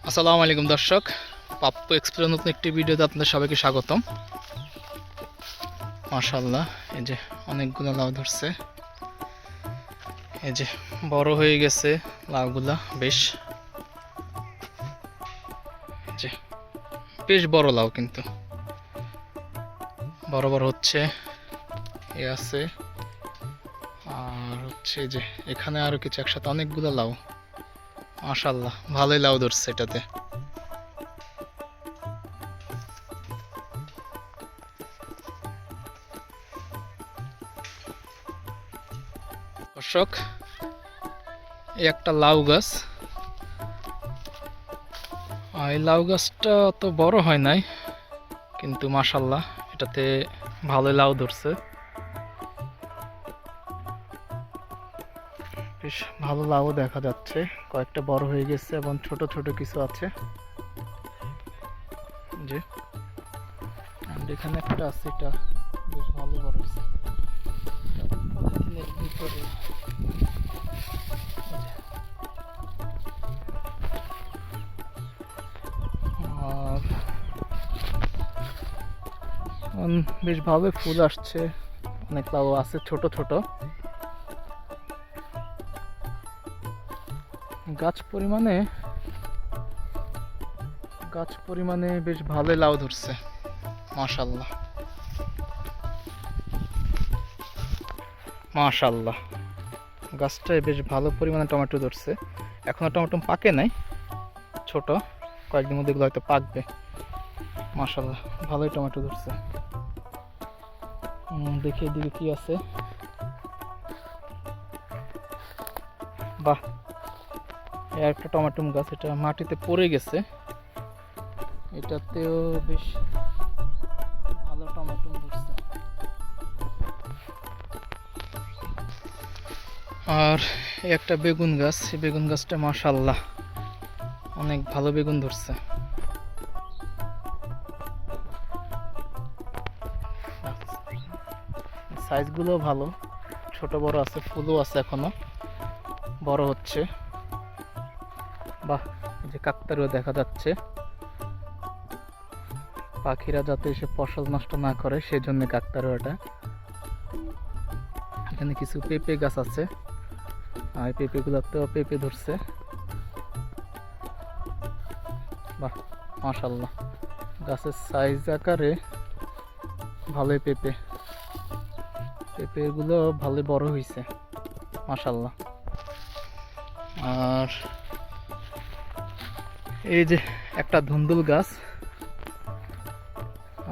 আসসালামু আলাইকুম দর্শক, পাপ্পু এক্সপ্লোর নতুন একটি ভিডিওতে আপনাদের সবাইকে স্বাগতম। মাশাআল্লাহ, এই যে অনেকগুলো লাউ ধরছে, এই যে বড় হয়ে গেছে লাউগুলা, বেশ যে বেশ বড় লাউ, কিন্তু বড় বড় হচ্ছে এ আছে। আর হচ্ছে যে এখানে আরো কিছু একসাথে অনেকগুলো লাউ। মাশাআল্লাহ, ভালোই লাউ ধরছে এটাতে। দর্শক, এই একটা লাউ গাছ, এই লাউ গাছটা অত বড় হয় নাই, কিন্তু মাশাআল্লাহ এটাতে ভালোই লাউ ধরছে। বেশ ভালো লাউ দেখা যাচ্ছে, কয়েকটা বড় হয়ে গেছে এবং ছোট ছোট কিছু আছে। যে এখানে একটা আছে, এটা বেশ ভালো বড় হয়েছে। পলিথিনের ভিতরে আর বেশ ভালো ফুল আসছে, অনেক লাউ আছে ছোট ছোট। গাছ পরিমাণে বেশ ভালোই লাউ ধরছে, মাশাআল্লাহ মাশাআল্লাহ। গাছটায় বেশ ভালো পরিমাণে টমেটো ধরছে, এখনো টমেটো পাকে নাই, ছোট, কয়েকদিন মধ্যে এগুলো হয়তো পাকবে। মাশাআল্লাহ, ভালোই টমেটো ধরছে। দেখি এদিকে কি আছে। বাহ, একটা টমেটো গাছ, এটা মাটিতে পড়ে গেছে, এটাতেও বেশ ভালো টমেটো ধরছে। আর একটা বেগুন গাছ, এই বেগুন গাছটা মাশাআল্লাহ অনেক ভালো বেগুন ধরছে। সাইজগুলো ভালো, ছোট বড় আছে, ফুলও আছে, এখনো বড় হচ্ছে। বাহ, যে কাকতারুয়া দেখা যাচ্ছে, পাখিরা যাতে এসে ফসল নষ্ট না করে সেজন্য কাকতারুয়াটা। এখানে কিছু পেঁপে গাছ আছে, আর পেঁপেগুলোতেও পেঁপে ধরছে। বাহ, মাশাআল্লাহ, গাছের সাইজ আকারে ভালোই পেঁপেগুলো ভালোই বড় হয়েছে, মাশাআল্লাহ। আর এই যে একটা ধুন্দুল গাছ,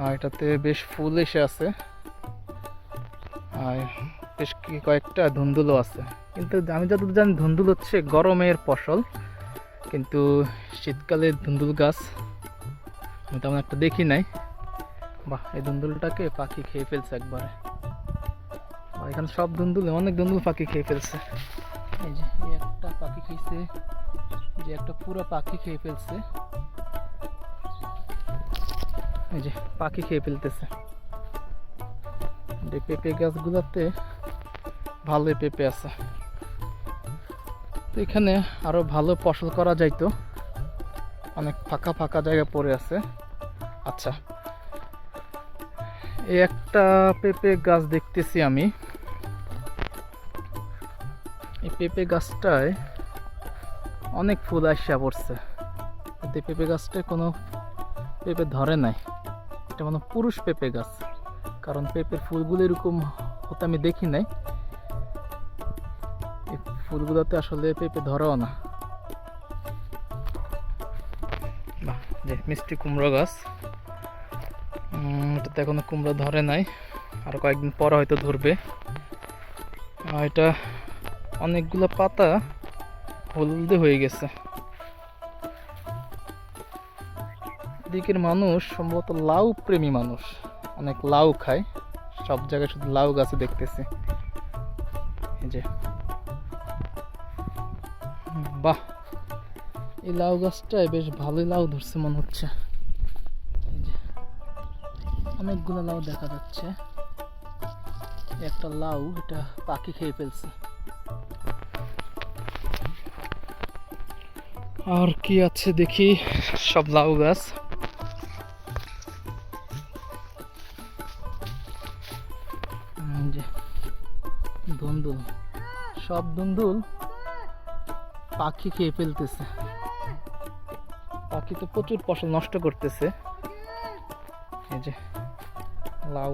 আর এটাতে বেশ ফুল এসে আছে, আর বেশ কয়েকটা ধুন্দুলও আছে। কিন্তু আমি যতদূর জানি ধুন্দুল হচ্ছে গরমের ফসল, কিন্তু শীতকালে ধুন্দুল গাছ আমি তেমন একটা দেখি নাই। বাহ, এই ধুন্দুলটাকে পাখি খেয়ে ফেলছে একবারে। এখানে সব ধুন্দুলে অনেক ধুন্দুল পাখি খেয়ে ফেলছে। এই যে এই একটা পাখি খেয়েছে, যে একটা পুরো পাখি খেয়ে ফেলছে, এই যে পাখি খেয়ে ফেলতেছে। পেঁপে গাছগুলোতে ভালোই পেঁপে আছে, তো এখানে আরো ভালো ফসল করা যাইতো, অনেক ফাঁকা ফাঁকা জায়গা পড়ে আছে। আচ্ছা, এই একটা পেঁপে গাছ দেখতেছি আমি, এই পেঁপে গাছটায় অনেক ফুল আসা পড়ছে, কিন্তু পেঁপে গাছটায় কোনো পেঁপে ধরে নাই। এটা মানে পুরুষ পেঁপে গাছ, কারণ পেঁপের ফুলগুলো এরকম হতে আমি দেখি নাই। এই ফুলগুলোতে আসলে পেঁপে ধরেও না। যে মিষ্টি কুমড়ো গাছ, এটাতে এখনো কুমড়ো ধরে নাই, আর কয়েকদিন পর হয়তো ধরবে। এটা অনেকগুলো পাতা হলদে হয়ে গেছে। এদিকের মানুষ সম্ভবত লাউ প্রেমী মানুষ, অনেক লাউ খায়, সব জায়গায় শুধু লাউ গাছে দেখতেছি। এই যে বাহ, এই লাউ গাছটায় বেশ ভালোই লাউ ধরছে মনে হচ্ছে। এই যে অনেকগুলো লাউ দেখা যাচ্ছে, একটা লাউ এটা পাখি খেয়ে ফেলছে। আর কি আছে দেখি, সব লাউ গাছ। যে ধুন্দুল, সব ধুন্দুল পাখি খেয়ে ফেলতেছে। পাখি তো প্রচুর ফসল নষ্ট করতেছে। এই যে লাউ,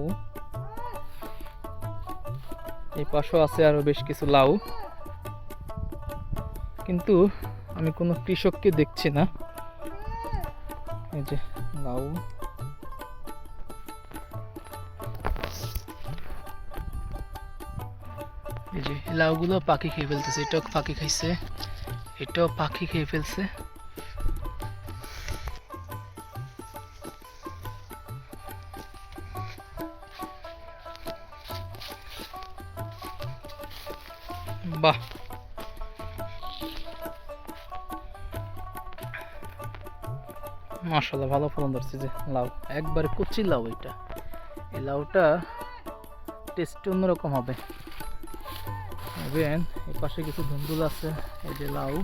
এই পাশেও আছে আরো বেশ কিছু লাউ, কিন্তু আমি কোনো কৃষককে দেখছি না। এই যে লাউ, এই যে লাউগুলো পাখি খেয়ে ফেলতেছে। এটাও পাখি খাইছে, এটাও পাখি খেয়ে ফেলছে। বাহ, মাশাআল্লাহ ভালো ফলন ধরছে। যে লাউ একবারে কচি লাউ, এটা এই লাউটা টেস্ট অন্যরকম হবে। এই পাশে কিছু ধুন্দুল আছে। এই যে লাউ,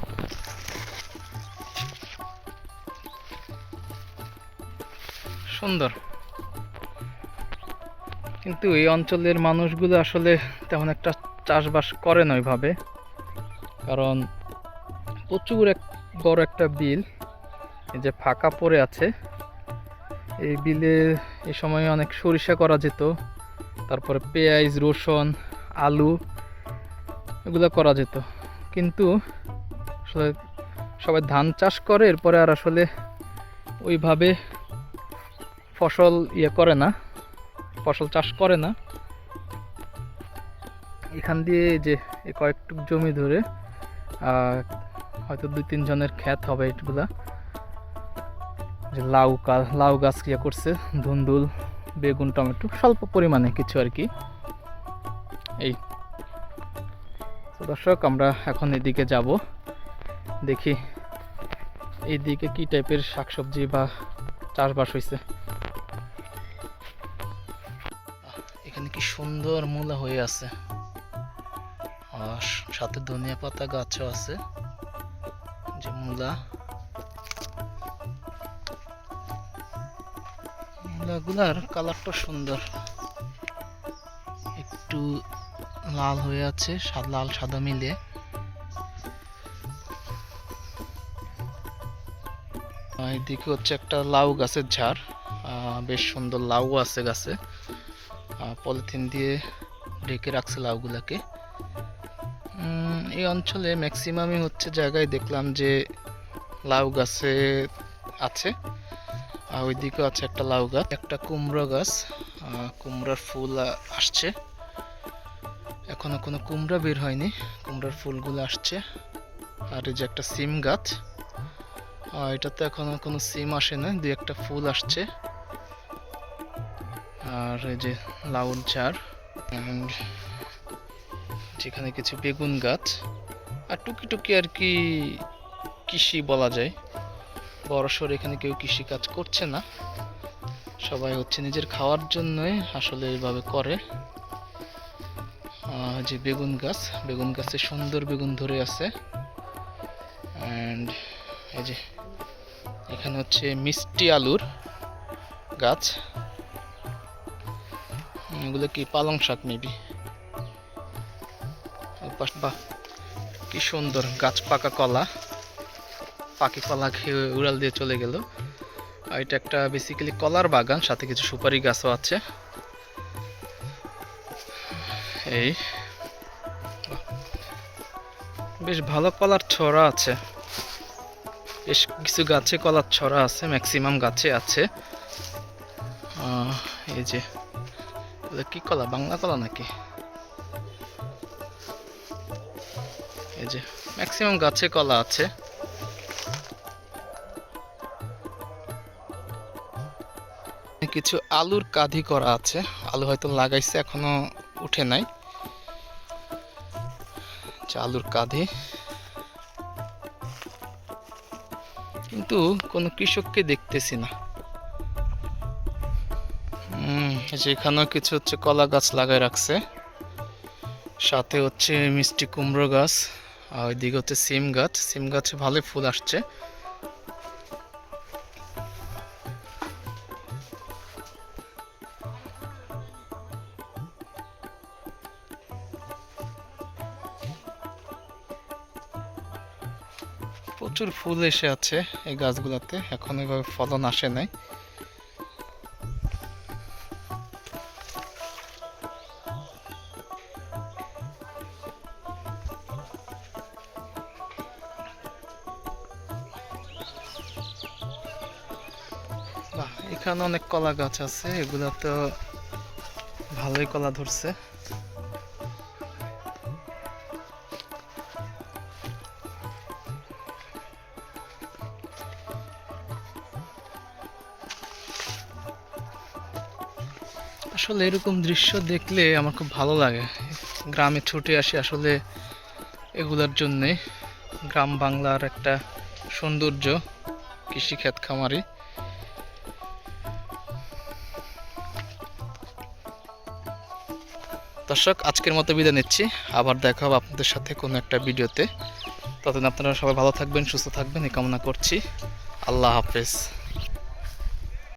সুন্দর। কিন্তু এই অঞ্চলের মানুষগুলো আসলে তেমন একটা চাষবাস করে না ওইভাবে, কারণ প্রচুর বড় একটা বিল এই যে ফাঁকা পড়ে আছে। এই বিলে এই সময় অনেক সরিষা করা যেত, তারপরে পেঁয়াজ, রসুন, আলু এগুলো করা যেত। কিন্তু আসলে সবাই ধান চাষ করে, এরপরে আর আসলে ওইভাবে ফসল করে না, ফসল চাষ করে না। এখান দিয়ে যে এই কয়েকটুক জমি ধরে হয়তো 2-3 জনের ক্ষেত হবে এগুলা। যে লাউ গাছ করছে, ধুন্দুল, বেগুন, টমেটো, স্বল্প পরিমাণে কিছু আর কি। এই তো দর্শক, আমরা এখন এদিকে যাব, দেখি এইদিকে কি টাইপের শাকসবজি বা চাষবাস হয়েছে। এখানে কি সুন্দর মূলা হয়ে আছে, আর সাথে ধনিয়া পাতা গাছও আছে। যে মূলাগুলার কালারটা সুন্দর, একটু লাল হয়ে আছে, লাল সাদা মিলে। এদিকে হচ্ছে একটা লাউ গাছের ঝাড়, বেশ সুন্দর লাউ আছে গাছে, পলিথিন দিয়ে ঢেকে রাখছে লাউগুলাকে। এই অঞ্চলে ম্যাক্সিমামই হচ্ছে জায়গায় দেখলাম যে লাউ গাছে আছে। ওইদিকেও আছে একটা লাউ গাছ, একটা কুমড়ো গাছ, কুমড়ার ফুল আসছে। এখনো কোনো কুমড়া বের হয়নি, কুমড়ার ফুলগুলো আসছে। আর এই যে একটা সিম গাছ, এটাতে এখনো কোনো সিম আসে না, 2-1টা ফুল আসছে। আর এই যে লাউর ঝাড়, যেখানে কিছু বেগুন গাছ, আর টুকি আর কি কৃষি বলা যায়। বড়সড় এখানে কেউ কৃষি কাজ করছে না, সবাই হচ্ছে নিজের খাওয়ার জন্যই আসলে এইভাবে করে। যে বেগুন গাছে সুন্দর বেগুন ধরে আছে। অ্যান্ড এই যে এখানে হচ্ছে মিষ্টি আলুর গাছ, এগুলো কি পালং শাক মেবি। বাহ, কি সুন্দর গাছ, পাকা কলা, পাকি কলা খেয়ে উড়াল দিয়ে চলে গেল। এটা একটা বেসিক্যালি কলার বাগান, সাথে কিছু সুপারি গাছও আছে। এই বেশ ভালো কলার ছড়া আছে, বেশ কিছু গাছে কলার ছড়া আছে, ম্যাক্সিমাম গাছে আছে। এই যে কি কলা, বাংলা কলা নাকি? এই যে ম্যাক্সিমাম গাছে কলা আছে। কিছু আলুর কাঁধি করা আছে, আলু হয়তো লাগাইছে, এখনো উঠে নাই। আলুর কাঁধি, কিন্তু কোনো কৃষককে দেখতেছি না। যেখানেও কিছু হচ্ছে কলা গাছ লাগাই রাখছে, সাথে হচ্ছে মিষ্টি কুমড়ো গাছ, আর ওইদিকে হচ্ছে সিম গাছে ভালোই ফুল আসছে। প্রচুর ফুল এসে আছে এই গাছগুলোতে, এখন এভাবে ফলন আসে নাই। বাহ, এখানে অনেক কলা গাছ আছে, এগুলো তো ভালোই কলা ধরছে। আসলে এরকম দৃশ্য দেখলে আমার খুব ভালো লাগে। গ্রামে ছুটে আসি আসলে এগুলোর জন্যে। গ্রাম বাংলার একটা সৌন্দর্য, কৃষিক্ষেত খামারি। দর্শক, আজকের মতো বিদায় নিচ্ছি, আবার দেখা হবে আপনাদের সাথে কোনো একটা ভিডিওতে। ততদিন আপনারা সবাই ভালো থাকবেন, সুস্থ থাকবেন এই কামনা করছি। আল্লাহ হাফেজ।